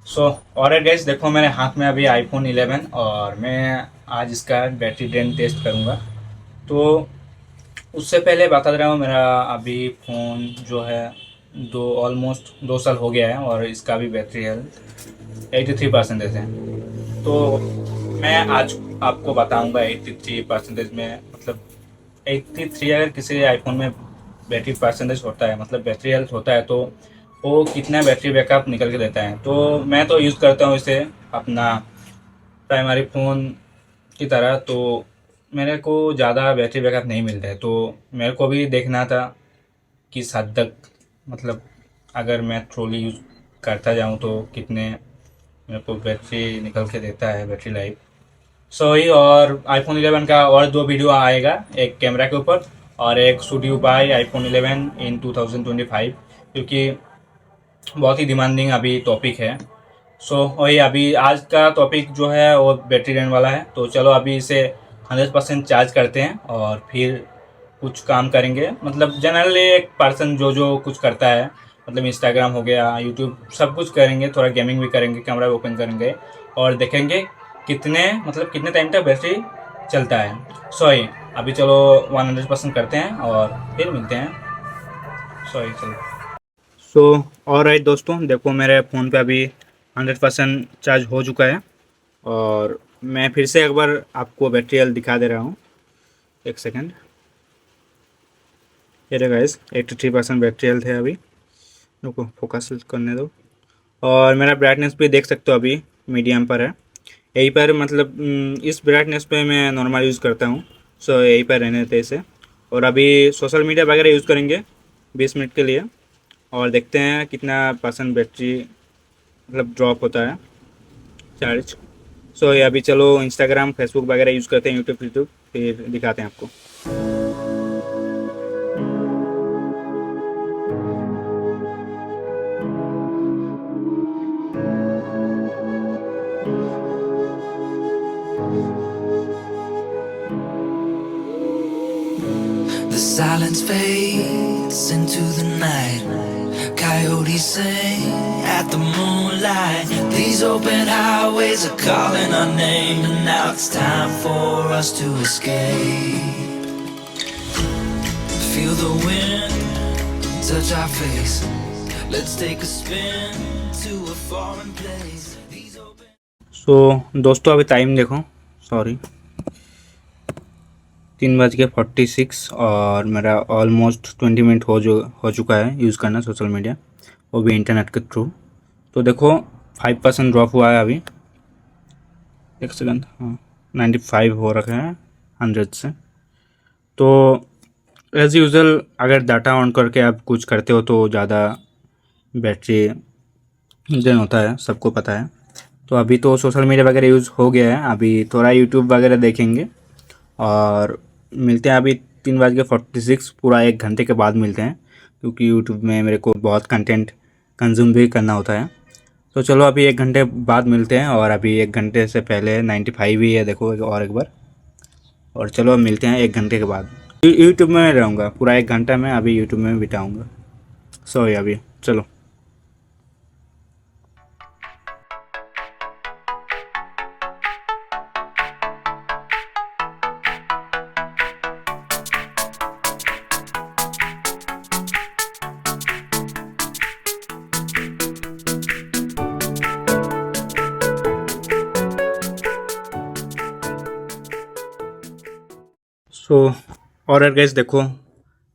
सो और गैस देखो मेरे हाथ में अभी आईफोन 11 और मैं आज इसका बैटरी ड्रेन टेस्ट करूँगा। तो उससे पहले बता रहा हूँ मेरा अभी फ़ोन जो है दो ऑलमोस्ट 2 साल हो गया है और इसका भी बैटरी हेल्थ 83% है। तो मैं आज आपको बताऊंगा 83% में मतलब 83 अगर किसी आईफोन में बैटरी परसेंटेज होता है मतलब बैटरी हेल्थ होता है तो वो कितना बैटरी बैकअप निकल के देता है। तो मैं तो यूज़ करता हूँ इसे अपना प्राइमरी फ़ोन की तरह। तो मेरे को ज़्यादा बैटरी बैकअप नहीं मिलता है, तो मेरे को भी देखना था किस हद तक मतलब अगर मैं ट्रॉली यूज़ करता जाऊँ तो कितने मेरे को बैटरी निकल के देता है बैटरी लाइफ। सही। और आईफोन 11 का और दो वीडियो आएगा, एक कैमरा के ऊपर और एक स्टूडियो बाय आईफोन 11 इन 2025, क्योंकि बहुत ही डिमांडिंग अभी टॉपिक है। वही अभी आज का टॉपिक जो है वो बैटरी रन वाला है। तो चलो अभी इसे 100% चार्ज करते हैं और फिर कुछ काम करेंगे। मतलब जनरली एक पर्सन जो जो कुछ करता है मतलब इंस्टाग्राम हो गया, यूट्यूब, सब कुछ करेंगे, थोड़ा गेमिंग भी करेंगे, कैमरा भी ओपन करेंगे और देखेंगे कितने मतलब कितने टाइम तक बैटरी चलता है। सॉरी, अभी चलो 100% करते हैं और फिर मिलते हैं। सॉरी चलो। और राइट दोस्तों, देखो मेरे फ़ोन पे अभी 100% चार्ज हो चुका है और मैं फिर से एक बार आपको बैटरी हेल्थ दिखा दे रहा हूँ। एक सेकेंड। ये रहा गाइस, 83% बैटरी हेल्थ है अभी। रुको फोकस करने दो। और मेरा ब्राइटनेस भी देख सकते हो अभी मीडियम पर है। यहीं पर मतलब इस ब्राइटनेस पे मैं नॉर्मल यूज़ करता हूँ। यहीं पर रहने देते इसे। और अभी सोशल मीडिया वगैरह यूज़ करेंगे 20 मिनट के लिए और देखते हैं कितना परसेंट बैटरी मतलब ड्रॉप होता है चार्ज। ये अभी चलो इंस्टाग्राम फेसबुक वगैरह यूज़ करते हैं, यूट्यूब यूट्यूब फिर दिखाते हैं आपको। The silence fades into the night. Coyotes sing at the moonlight. These open highways are calling our name, and now it's time for us to escape. Feel the wind touch our face. Let's take a spin to a foreign place. These open दोस्तों अभी time देखो, sorry, 3:46 और मेरा almost 20 minute हो चुका है use करना social media, वो भी इंटरनेट के थ्रू। तो देखो 5% ड्रॉप हुआ है अभी। एक सेकंड, हाँ 95 हो रखा है 100 से। तो एज़ यूज़ुअल अगर डाटा ऑन करके आप कुछ करते हो तो ज़्यादा बैटरी ड्रेन होता है, सबको पता है। तो अभी तो सोशल मीडिया वगैरह यूज़ हो गया है, अभी थोड़ा यूट्यूब वगैरह देखेंगे और मिलते हैं अभी 3:46, पूरा 1 घंटे के बाद मिलते हैं, क्योंकि यूट्यूब में मेरे को बहुत कंटेंट कंज्यूम भी करना होता है। तो चलो अभी 1 घंटे बाद मिलते हैं और अभी 1 घंटे से पहले 95 ही है, देखो और एक बार। और चलो अब मिलते हैं 1 घंटे के बाद। यूट्यूब में रहूँगा पूरा 1 घंटा, मैं अभी यूट्यूब में बिताऊँगा। अभी चलो। और गैस देखो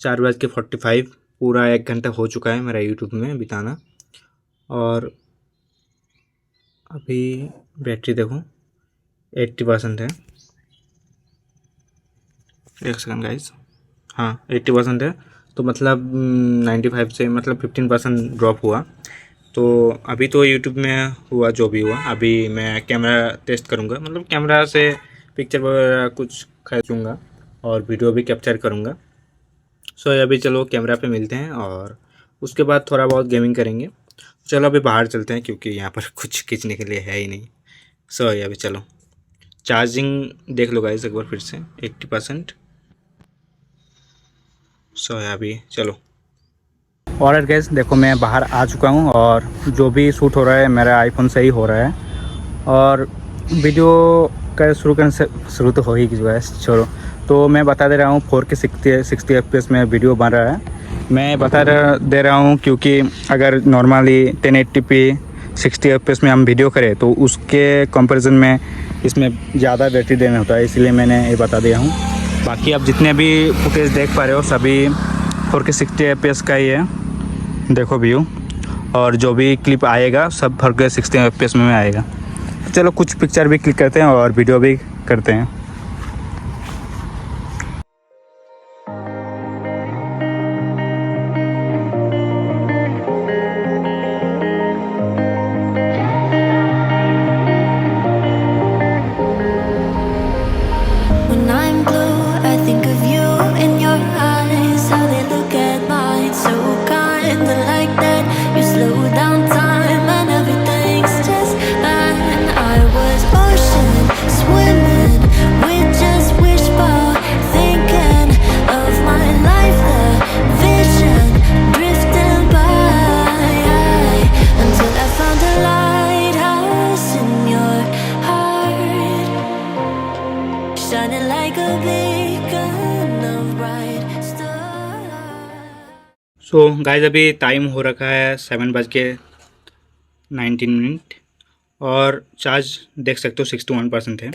4:45, पूरा 1 घंटा हो चुका है मेरा यूट्यूब में बिताना। और अभी बैटरी देखो 80% है। एक सेकंड गाइस, हाँ 80% है। तो मतलब 95 से मतलब 15% ड्रॉप हुआ। तो अभी तो यूट्यूब में हुआ जो भी हुआ, अभी मैं कैमरा टेस्ट करूँगा, मतलब कैमरा से पिक्चर वगैरह कुछ खींचूँगा और वीडियो भी कैप्चर करूँगा। अभी चलो कैमरा पे मिलते हैं और उसके बाद थोड़ा बहुत गेमिंग करेंगे। चलो अभी बाहर चलते हैं क्योंकि यहाँ पर कुछ खींचने के लिए है ही नहीं। अभी चलो चार्जिंग देख लो गाइस एक बार फिर से 80%। अभी चलो। और गैस देखो मैं बाहर आ चुका हूँ और जो भी शूट हो रहा है मेरा आईफोन से ही हो रहा है। और वीडियो का शुरू करने से शुरू तो हो ही गया, छोड़ो। तो मैं बता दे रहा हूँ 4K 60 FPS में वीडियो बन रहा है। मैं दे रहा हूँ क्योंकि अगर नॉर्मली 1080p 60 FPS में हम वीडियो करें तो उसके कंपैरिजन में इसमें ज़्यादा बैटरी देना होता है, इसलिए मैंने ये बता दिया हूँ। बाकी आप जितने भी फुटेज देख पा रहे हो सभी 4K 60 FPS का ही है, देखो व्यू। और जो भी क्लिप आएगा सब 4K 60 FPS में आएगा। चलो कुछ पिक्चर भी क्लिक करते हैं और वीडियो भी करते हैं। When I'm blue, I think of you in your eyes, how they look at mine, so kinda like that. You slow down time and everything's just fine. I was ocean swimming with just wishbone thinking of my life, the vision drifting by until I found a lighthouse in your heart, shining like a beacon of bright stars. So guys अभी time हो रखा है 7:19 और charge देख सकते हो 61% है।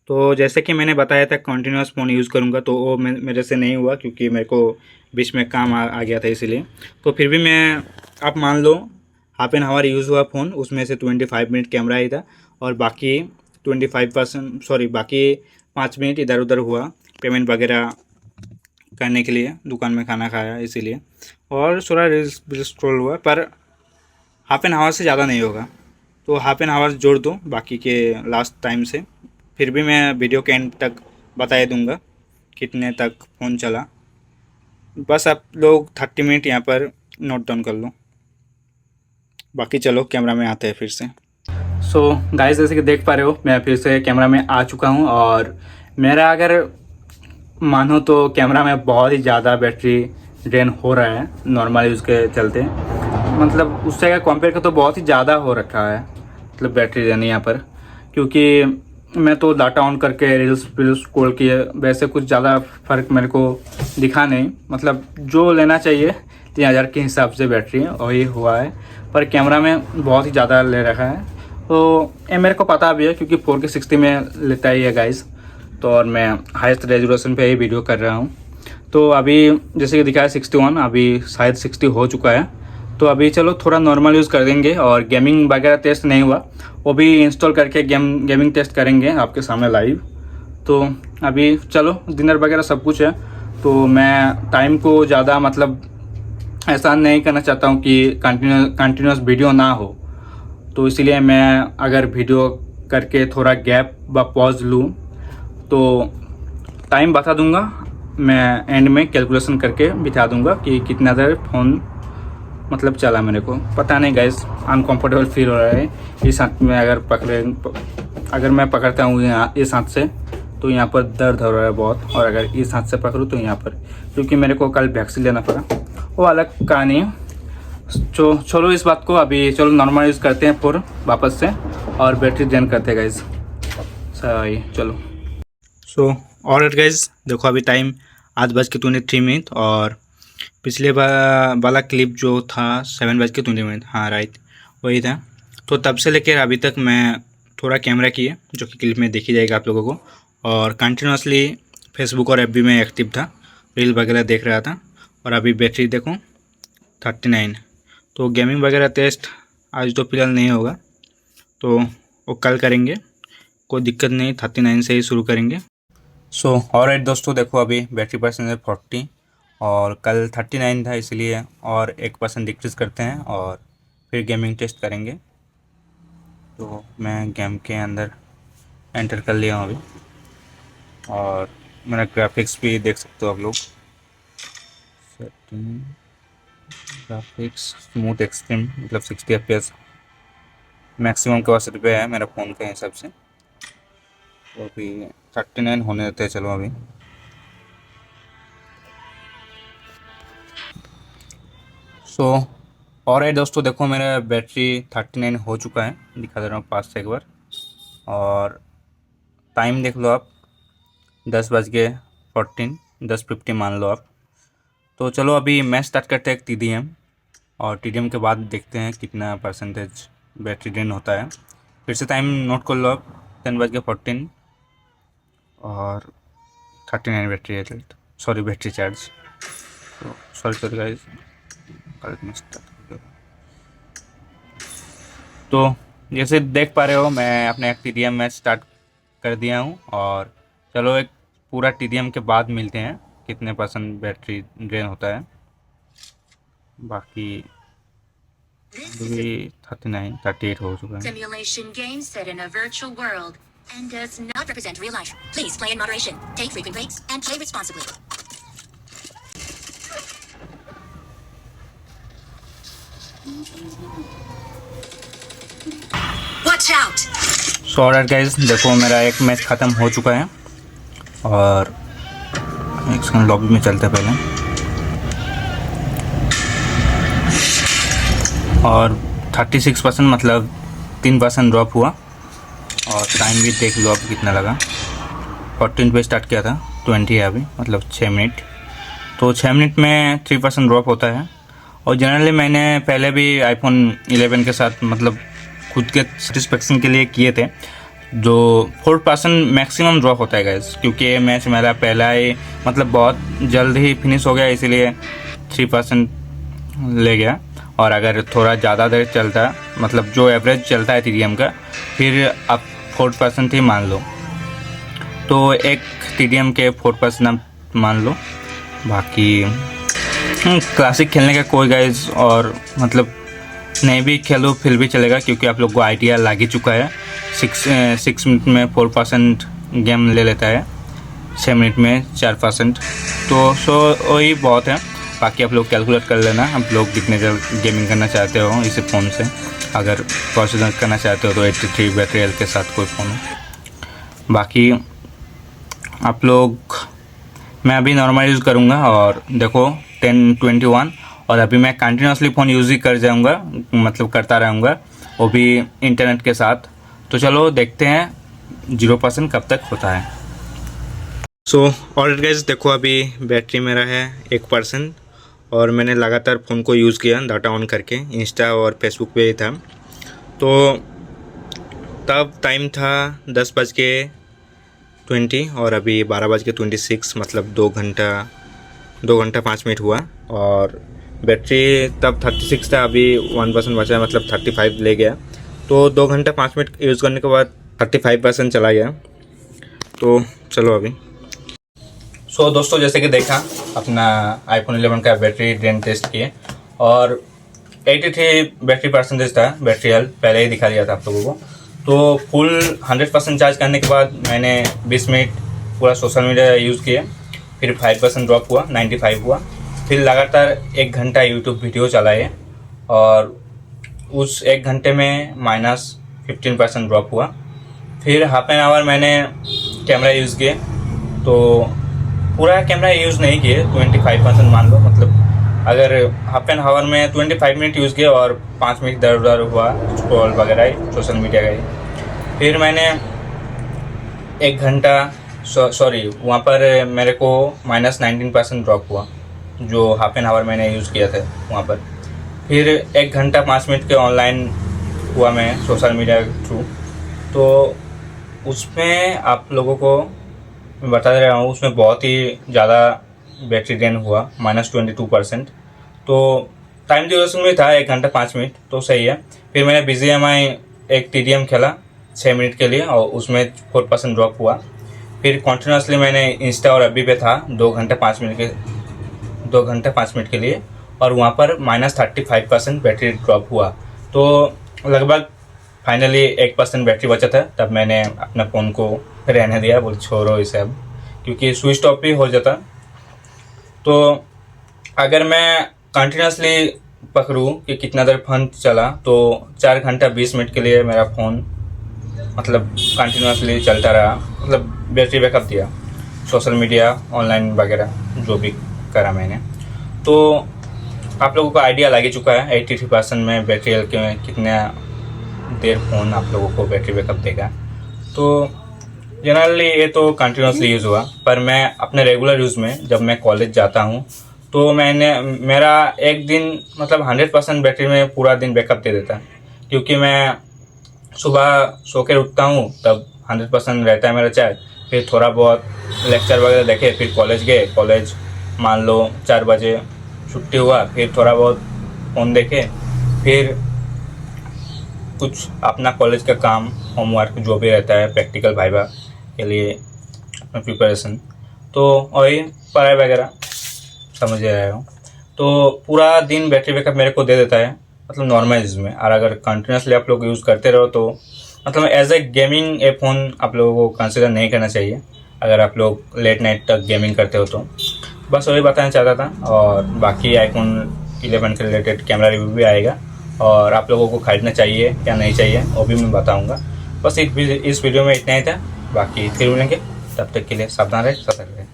तो जैसे कि मैंने बताया था कंटिन्यूस फ़ोन यूज़ करूँगा तो वो मेरे से नहीं हुआ क्योंकि मेरे को बीच में काम आ गया था इसीलिए। तो फिर भी मैं, आप मान लो हाफ एन आवर यूज़ हुआ फ़ोन, उसमें से 25 मिनट कैमरा ही था और बाकी 5 मिनट इधर उधर हुआ पेमेंट वगैरह करने के लिए, दुकान में खाना खाया इसीलिए। और थोड़ा रील्स स्क्रॉल हुआ, पर हाफ एन आवर से ज़्यादा नहीं होगा। तो हाफ एन आवर जोड़ दो बाकी के लास्ट टाइम से, फिर भी मैं वीडियो के एंड तक बता दूंगा कितने तक फ़ोन चला। बस आप लोग 30 मिनट यहाँ पर नोट डाउन कर लो। बाकी चलो कैमरा में आते हैं फिर से। सो गाइस जैसे कि देख पा रहे हो मैं फिर से कैमरा में आ चुका हूँ और मेरा अगर मानो तो कैमरा में बहुत ही ज़्यादा बैटरी ड्रेन हो रहा है नॉर्मल यूज़ के चलते। मतलब उससे अगर कंपेयर कर तो बहुत ही ज़्यादा हो रखा है, मतलब बैटरी ड्रेन यहाँ पर। क्योंकि मैं तो डाटा ऑन करके रील्स स्क्रॉल किए, वैसे कुछ ज़्यादा फ़र्क मेरे को दिखा नहीं। मतलब जो लेना चाहिए 3000 के हिसाब से बैटरी वही हुआ है, पर कैमरा में बहुत ही ज़्यादा ले रखा है। तो ये मेरे को पता भी है क्योंकि 4K 60 में लेता ही है गाइस। तो और मैं हाईएस्ट रेजोल्यूशन पे ही वीडियो कर रहा हूँ। तो अभी जैसे कि दिखाया 61, अभी शायद 60 हो चुका है। तो अभी चलो थोड़ा नॉर्मल यूज़ कर देंगे और गेमिंग वगैरह टेस्ट नहीं हुआ, वो भी इंस्टॉल करके गेमिंग टेस्ट करेंगे आपके सामने लाइव। तो अभी चलो डिनर वगैरह सब कुछ है। तो मैं टाइम को ज़्यादा मतलब ऐसा नहीं करना चाहता हूँ कि कंटिन्यूस वीडियो ना हो। तो इसीलिए मैं अगर वीडियो करके थोड़ा गैप व पॉज लूँ तो टाइम बता दूंगा, मैं एंड में कैलकुलेशन करके बिता दूंगा कि कितना देर फ़ोन मतलब चला। मेरे को पता नहीं गाइस, अनकंफर्टेबल फील हो रहा है इस हाथ में। अगर मैं पकड़ता हूँ यहाँ इस हाथ से तो यहाँ पर दर्द हो रहा है बहुत, और अगर इस हाथ से पकड़ूँ तो यहाँ पर, क्योंकि मेरे को कल वैक्सीन लेना पड़ा, वो अलग कहानी है। चलो इस बात को अभी चलो नॉर्मल यूज़ करते हैं फिर वापस से और बैटरी ड्रेन करते हैं गाइस। सही चलो। सो और गाइस देखो अभी टाइम 8:23 और पिछले वाला क्लिप जो था 7:20, हाँ राइट वही था। तो तब से लेकर अभी तक मैं थोड़ा कैमरा किया जो कि क्लिप में देखी जाएगा आप लोगों को, और कंटिन्यूसली फेसबुक और एफबी में एक्टिव था, रील वगैरह देख रहा था। और अभी बैटरी देखो 39। तो गेमिंग वगैरह टेस्ट आज तो फिलहाल नहीं होगा, तो वो कल करेंगे, कोई दिक्कत नहीं, 39 से ही शुरू करेंगे। सो ऑलराइट दोस्तों देखो अभी बैटरी परसेंटेज 40 और कल 39 था, इसलिए और 1% डिक्रीज़ करते हैं और फिर गेमिंग टेस्ट करेंगे। तो मैं गेम के अंदर एंटर कर लिया हूँ अभी और मेरा ग्राफिक्स भी देख सकते हो आप लोग। सेटिंग ग्राफिक्स स्मूथ एक्सट्रीम मतलब 60 FPS मैक्सिमम कैपेसिटी पे है मेरा फ़ोन के हिसाब से। तो अभी 39 होने देते हैं, चलो अभी। सो और है दोस्तों, देखो मेरा बैटरी 39 हो चुका है, दिखा दे रहा हूँ पास से एक बार। और टाइम देख लो आप, 10:14, 10:50 मान लो आप। तो चलो अभी मैच स्टार्ट करते हैं TDM, और TDM के बाद देखते हैं कितना परसेंटेज बैटरी ड्रेन होता है। फिर से टाइम नोट कर लो आप, 10:14 और 39 बैटरी है, सॉरी बैटरी चार्ज। तो सॉरी गाइस, गलत में स्टार्ट कर दिया। तो जैसे देख पा रहे हो, मैं अपने TDM मैच स्टार्ट कर दिया हूँ। और चलो एक पूरा TDM के बाद मिलते हैं कितने परसेंट बैटरी ड्रेन होता है। बाकी अभी 39, 38 हो चुका है। Simulation game set in a virtual world and does not represent real life. Please play in moderation, take frequent breaks, and play responsibly. Watch out! So alright guys, देखो मेरा एक मैच ख़त्म हो चुका है। और एक सेकंड, लॉबी में चलते हैं पहले। और 36% मतलब 3% ड्रॉप हुआ। और टाइम भी देख लो अब कितना लगा, 14 पे स्टार्ट किया था, 20 है अभी, मतलब 6 मिनट। तो 6 मिनट में 3% ड्रॉप होता है। और जनरली मैंने पहले भी iPhone 11 के साथ मतलब खुद के सेटिस्फेक्शन के लिए किए थे, जो 4% मैक्सिमम ड्रॉप होता है गाइस। क्योंकि ये मैच मेरा पहला ही मतलब बहुत जल्द ही फिनिश हो गया, इसीलिए 3% ले गया। और अगर थोड़ा ज़्यादा देर चलता, मतलब जो एवरेज चलता है TDM का, फिर आप 4% ही मान लो। तो एक TDM के 4% आप मान लो। बाकी क्लासिक खेलने का कोई गाइस और मतलब नहीं भी खेलो फिर भी चलेगा, क्योंकि आप लोग को आइडिया लग ही चुका है। 6 मिनट में 4% गेम ले लेता है, 6 मिनट में 4%। तो वही बहुत है। बाकी आप लोग कैलकुलेट कर लेना, आप लोग कितने जल्द गेमिंग करना चाहते हो इस फ़ोन से। अगर प्रोसेसर करना चाहते हो तो 83 बैटरी हेल्थ के साथ कोई फ़ोन हो। बाकी आप लोग, मैं अभी नॉर्मल यूज़ करूँगा। और देखो 10:21, और अभी मैं कंटिन्यूसली फ़ोन यूज़ ही कर जाऊँगा, मतलब करता रहूँगा, वो भी इंटरनेट के साथ। तो चलो देखते हैं 0% कब तक होता है। सो ऑलराइट गाइस, देखो अभी बैटरी मेरा है 1%। और मैंने लगातार फ़ोन को यूज़ किया डाटा ऑन करके, इंस्टा और फेसबुक पे ही था। तो तब टाइम था 10:20 और अभी 12:26, मतलब 2 घंटा 5 मिनट हुआ। और बैटरी तब 36 था, अभी 1% बचा है, मतलब 35 ले गया। तो 2 घंटा 5 मिनट यूज़ करने के बाद 35% चला गया। तो चलो अभी। सो दोस्तों, जैसे कि देखा अपना iPhone 11 का बैटरी ड्रेन टेस्ट किए, और 83 बैटरी परसेंटेज था, बैटरी हेल्थ पहले ही दिखा दिया था आप लोगों को। तो फुल 100% चार्ज करने के बाद मैंने 20 मिनट पूरा सोशल मीडिया यूज़ किए, फिर 5% ड्रॉप हुआ, 95 हुआ। फिर लगातार 1 घंटा यूट्यूब वीडियो चलाए, और उस 1 घंटे में -15% ड्रॉप हुआ। फिर हाफ एन आवर मैंने कैमरा यूज़ किए, तो पूरा कैमरा यूज़ नहीं किए, 25% मान लो। मतलब अगर हाफ एन आवर में 25 मिनट यूज़ किए और 5 मिनट दर उधर हुआ, स्क्रॉल वगैरह सोशल मीडिया का ही। फिर मैंने 1 घंटा सॉरी वहाँ पर मेरे को -19% ड्रॉप हुआ, जो हाफ एन आवर मैंने यूज़ किया था वहाँ पर। फिर 1 घंटा 5 मिनट के ऑनलाइन हुआ मैं सोशल मीडिया के थ्रू। तो उसमें आप लोगों को मैं बता दे रहा हूँ, उसमें बहुत ही ज़्यादा बैटरी ड्रेन हुआ, -22%। तो टाइम ड्यूरेशन में था 1 घंटा 5 मिनट, तो सही है। फिर मैंने BGMI एक TDM खेला 6 मिनट के लिए, और उसमें 4% ड्रॉप हुआ। फिर कॉन्टिन्यूसली मैंने इंस्टा और FB पे था 2 घंटा 5 मिनट के लिए, और वहाँ पर -35% बैटरी ड्रॉप हुआ। तो लगभग फाइनली 1% बैटरी बचा था, तब मैंने अपना फ़ोन को रहने दिया, बोल छोड़ो इसे अब, क्योंकि स्विच ऑफ भी हो जाता। तो अगर मैं कंटिन्यूसली पकड़ूँ कि कितना देर फ़ोन चला, तो 4 घंटा 20 मिनट के लिए मेरा फ़ोन मतलब कंटिन्यूसली चलता रहा, मतलब बैटरी बैकअप दिया, सोशल मीडिया ऑनलाइन वगैरह जो भी करा मैंने। तो आप लोगों को आइडिया लग ही चुका है 83% में बैटरी हेल्थ के कितना देर फ़ोन आप लोगों को बैटरी बैकअप देगा। तो जनरली ये तो कंटिन्यूसली यूज़ हुआ, पर मैं अपने रेगुलर यूज़ में जब मैं कॉलेज जाता हूँ तो मेरा एक दिन मतलब 100% बैटरी में पूरा दिन बैकअप दे देता है, क्योंकि मैं सुबह सो के उठता हूँ तब 100% रहता है मेरा चार्ज। फिर थोड़ा बहुत लेक्चर वगैरह देखे, फिर कॉलेज गए, कॉलेज मान लो 4 बजे छुट्टी हुआ, फिर थोड़ा बहुत फ़ोन देखे, फिर कुछ अपना कॉलेज का काम होमवर्क जो भी रहता है प्रैक्टिकल वाइवा के लिए प्रिपरेशन, तो वही पढ़ाई वगैरह समझ रहे हो। तो पूरा दिन बैटरी बैकअप मेरे को दे देता है, मतलब नॉर्मल यूज़ में। और अगर कंटिन्यूसली आप लोग यूज़ करते रहो तो मतलब as a gaming a phone आप लोगों को कंसिडर नहीं करना चाहिए, अगर आप लोग लेट नाइट तक गेमिंग करते हो तो। बस वही बताना चाहता था। और बाकी आईफोन 11 के रिलेटेड कैमरा रिव्यू भी आएगा, और आप लोगों को खरीदना चाहिए या नहीं चाहिए वो भी मैं बताऊँगा। बस इस वीडियो में इतना ही था, बाकी फिर मिलेंगे, तब तक के लिए सावधान रहे, सतर्क रहे।